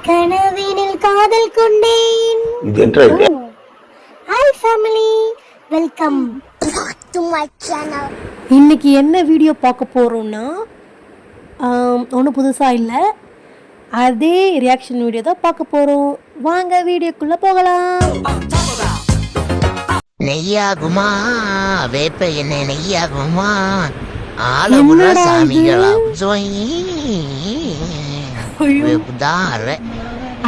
கனவினில் காதல் கொண்டேன். Hi family, welcome to my channel. இன்னைக்கு என்ன வீடியோ பார்க்க போறோம்னா ஒன்றும் புதுசாக இல்லை, அதே ரியாக்ஷன் வீடியோ தான் பார்க்க போகிறோம். வாங்க வீடியோக்குள்ளே போகலாம். நெய்யாகுமா வேப்ப என்ன நெய்யாகுமா ஆளமுடா சாமிகளா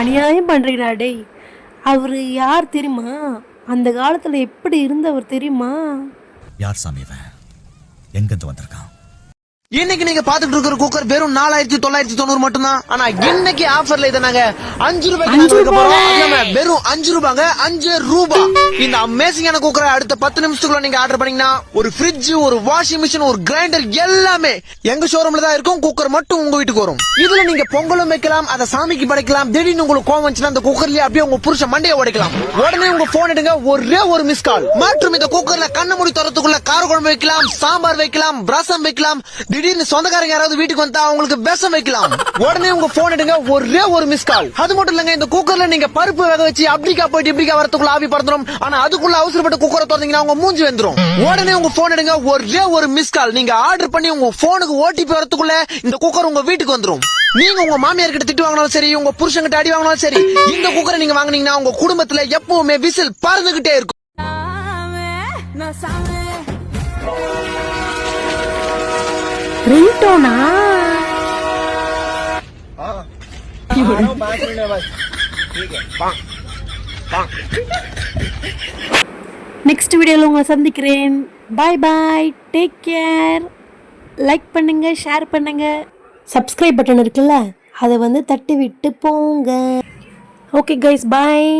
அநியாயம் பண்றீங்களா டேய்? அவரு யார் தெரியுமா? அந்த காலத்துல எப்படி இருந்தவர் தெரியுமா? யார் சாமி இவன்? எங்கிருந்து வந்திருக்கான்? இன்னைக்கு நீங்க பாத்துட்டு இருக்கிற குக்கர் வெறும் 4990 மட்டும்தான். ஆனா இன்னைக்கு ஆஃபர்ல இதை நாங்க 5 ரூபாய்க்கு வெறும் 5 ரூபாங்க, 5 ரூபாய். இந்த அமேசிங்கான குக்கரை அடுத்த 10 நிமிஷத்துக்குள்ள நீங்க ஆர்டர் பண்ணீங்கன்னா ஒரு ஃப்ரிட்ஜ், ஒரு வாஷிங் மிஷின், ஒரு கிரைண்டர் எல்லாமே எங்க ஷோரூம்ல தான் இருக்கும். குக்கர் மட்டும் உங்க வீட்டுக்கு வரும். இதுல நீங்க பொங்கலும் வைக்கலாம், அதை சாமிக்கு படைக்கலாம். திடீர்னு உங்களுக்கு கோவம் வந்துச்சுன்னா அந்த குக்கர்லயே அப்படியே உங்க புருஷ மண்டையை உடைக்கலாம். உடனே உங்க போன் எடுங்க, ஒரே ஒரு மிஸ் கால். மற்றும் இந்த குக்கர்ல கண்ண மூடி தரத்துக்குள்ள கார குழம்பு வைக்கலாம், சாம்பார் வைக்கலாம், ரசம் வைக்கலாம். திடீர்னு சொந்தக்காரங்க யாராவது வீட்டுக்கு வந்தா அவங்களுக்கு விஷம் வைக்கலாம். உடனே உங்க போன் எடுங்க, ஒரே ஒரு மிஸ் கால். அது மட்டும் இல்லங்க, இந்த குக்கர்ல நீங்க பருப்பு வேக வச்சு அப்படிக்கா போயிட்டு இப்படிக்கா வரத்துக்குள்ள ஆவி பறந்துடும். ஆனா அதுக்குள்ள அவசரப்பட்டு குக்கரை திறந்தீங்கன்னா உங்க மூஞ்சி வந்துரும். உடனே உங்க போன் எடுங்க, ஒரே ஒரு மிஸ் கால். நீங்க ஆர்டர் பண்ணி உங்க போனுக்கு ஓடிபி வரத்துக்குள்ள இந்த குக்கர் உங்க வீட்டுக்கு வந்துரும். நீங்க உங்க மாமியார் கிட்ட திட்டு வாங்கினாலும் சரி, உங்க புருஷன் கிட்ட அடி வாங்கினாலும் சரி, இந்த குக்கரை நீங்க வாங்குனீங்கன்னா உங்க குடும்பத்துல எப்பவுமே விசில் பறந்துகிட்டே இருக்கும். ரிங்டோனா? நெக்ஸ்ட் வீடியோல உங்களை சந்திக்கிறேன். பாய் பாய், டேக் கேர். லைக் பண்ணுங்க, ஷேர் பண்ணுங்க, சப்ஸ்கிரைப் பட்டன் இருக்குல்ல அதை தட்டி விட்டு போங்க. ஓகே கைஸ், பாய்.